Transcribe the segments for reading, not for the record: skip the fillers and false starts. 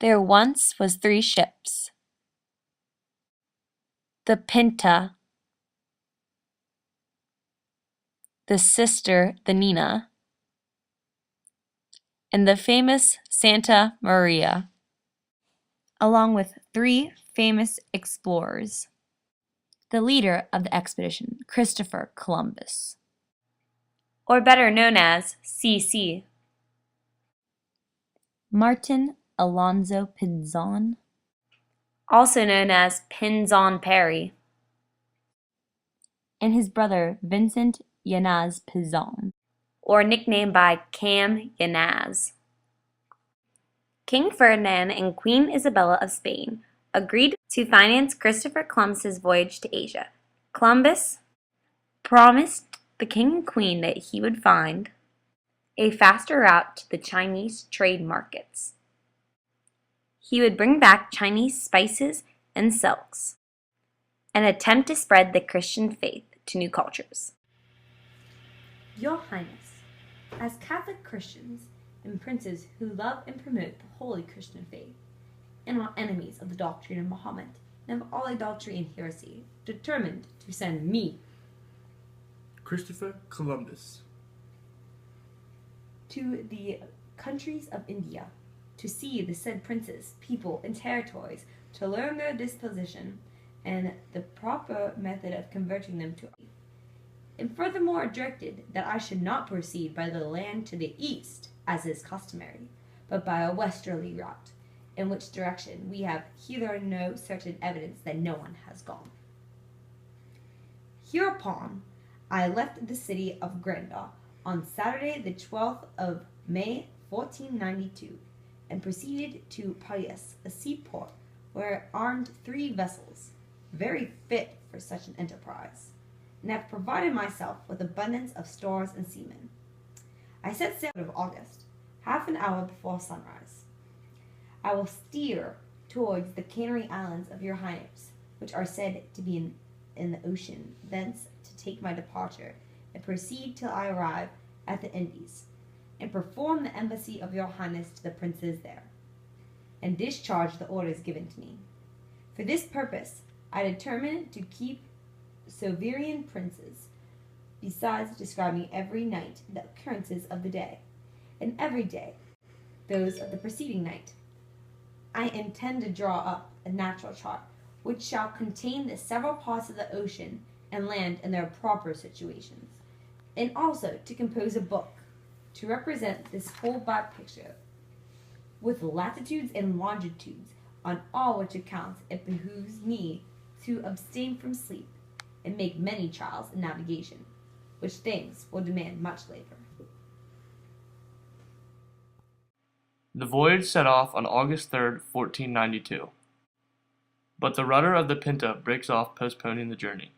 There once was 3 ships: the Pinta, the Sister, the Nina, and the famous Santa Maria, along with 3 famous explorers. The leader of the expedition, Christopher Columbus, or better known as CC, Martin Alonzo Pinzon, also known as Pinzon Perry, and his brother Vincent Yanaz Pinzon, or nicknamed by Cam Yanaz. King Ferdinand and Queen Isabella of Spain agreed to finance Christopher Columbus's voyage to Asia. Columbus promised the king and queen that he would find a faster route to the Chinese trade markets. He would bring back Chinese spices and silks and attempt to spread the Christian faith to new cultures. Your Highness, as Catholic Christians and princes who love and promote the holy Christian faith, and are enemies of the doctrine of Muhammad and of all idolatry and heresy, determined to send me, Christopher Columbus, to the countries of India, to see the said princes, people, and territories, to learn their disposition and the proper method of converting them to faith. And furthermore directed that I should not proceed by the land to the east, as is customary, but by a westerly route, in which direction we have hitherto no certain evidence that no one has gone. Hereupon I left the city of Granda on Saturday the 12th of May 1492, and proceeded to Paris, a seaport, where armed 3 vessels, very fit for such an enterprise, and have provided myself with abundance of stores and seamen. I set sail of August, half an hour before sunrise. I will steer towards the Canary Islands of your Highness, which are said to be in the ocean, thence to take my departure, and proceed till I arrive at the Indies, and perform the embassy of your Highness to the princes there, and discharge the orders given to me. For this purpose I determined to keep sovereign princes, besides describing every night the occurrences of the day, and every day those of the preceding night. I intend to draw up a natural chart, which shall contain the several parts of the ocean and land in their proper situations, and also to compose a book to represent this whole bad picture, with latitudes and longitudes, on all which accounts it behooves me to abstain from sleep, and make many trials in navigation, which things will demand much labor. The voyage set off on August 3rd, 1492. But the rudder of the Pinta breaks off, postponing the journey.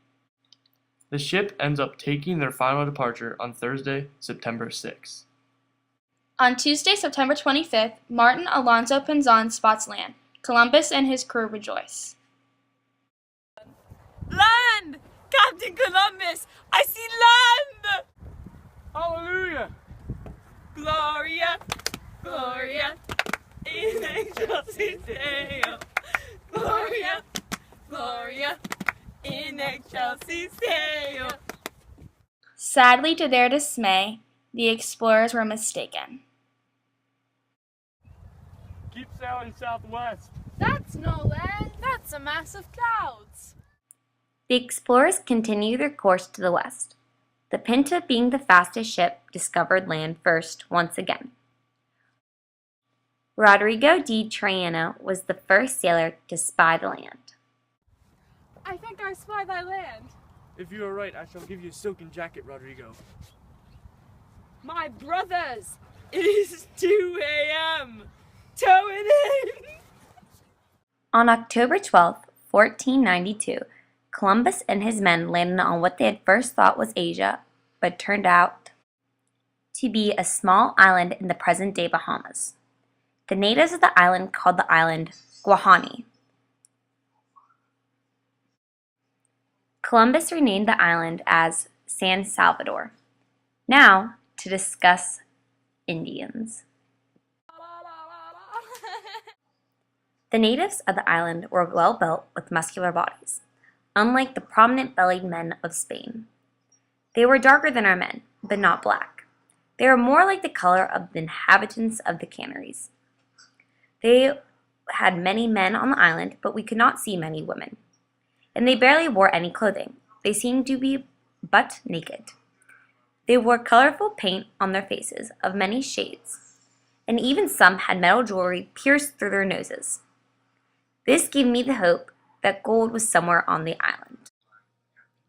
The ship ends up taking their final departure on Thursday, September 6th. On Tuesday, September 25th, Martin Alonzo Pinzon spots land. Columbus and his crew rejoice. Land! Captain Columbus! I see land! Hallelujah! Gloria! Gloria! In excelsis Deo! Gloria! Gloria! In excelsis Deo! Sadly, to their dismay, the explorers were mistaken. Keep sailing southwest. That's no land! That's a mass of clouds! The explorers continued their course to the west. The Pinta, being the fastest ship, discovered land first once again. Rodrigo de Triana was the first sailor to spy the land. I think I spy thy land. If you are right, I shall give you a silken jacket, Rodrigo. My brothers, it is 2 a.m. Tow it in! On October 12, 1492, Columbus and his men landed on what they had first thought was Asia, but turned out to be a small island in the present-day Bahamas. The natives of the island called the island Guahani. Columbus renamed the island as San Salvador. Now, to discuss Indians. The natives of the island were well built with muscular bodies, unlike the prominent-bellied men of Spain. They were darker than our men, but not black. They were more like the color of the inhabitants of the Canaries. They had many men on the island, but we could not see many women. And they barely wore any clothing. They seemed to be butt naked. They wore colorful paint on their faces of many shades, and even some had metal jewelry pierced through their noses. This gave me the hope that gold was somewhere on the island.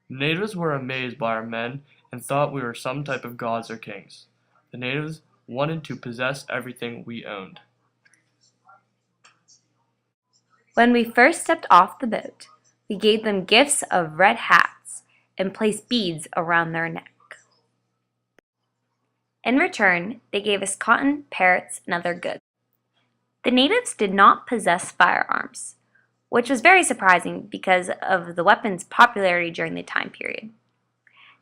The natives were amazed by our men and thought we were some type of gods or kings. The natives wanted to possess everything we owned. When we first stepped off the boat, we gave them gifts of red hats and placed beads around their neck. In return, they gave us cotton, parrots, and other goods. The natives did not possess firearms, which was very surprising because of the weapon's popularity during the time period.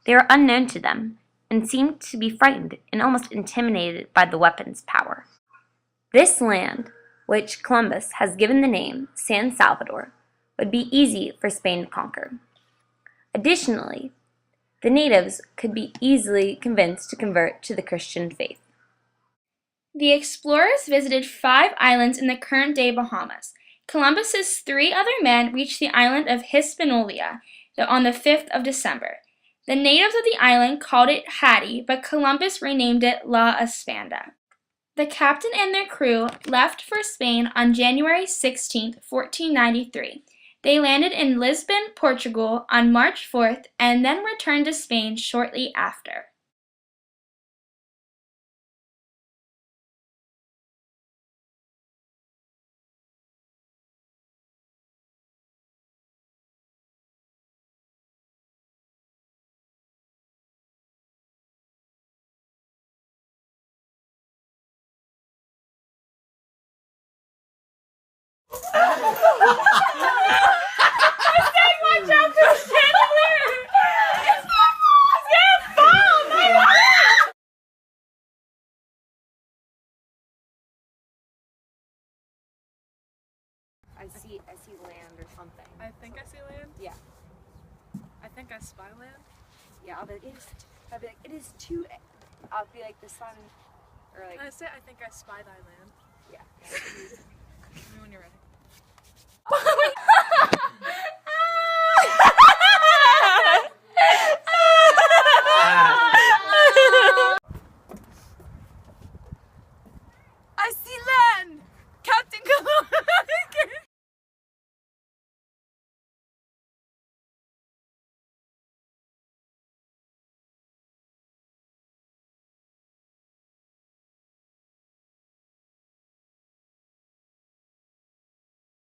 They were unknown to them and seemed to be frightened and almost intimidated by the weapon's power. This land, which Columbus has given the name San Salvador, would be easy for Spain to conquer. Additionally, the natives could be easily convinced to convert to the Christian faith. The explorers visited 5 islands in the current-day Bahamas. Columbus's 3 other men reached the island of Hispaniola on the 5th of December. The natives of the island called it Haiti, but Columbus renamed it La Espanda. The captain and their crew left for Spain on January 16, 1493. They landed in Lisbon, Portugal on March 4th and then returned to Spain shortly after. I see land or something. I think I see land. Yeah. I think I spy land. Yeah, I'll be like, it is too. I'll be like the sun, or like. I say I think I spy thy land. Yeah. Tell me when you're ready.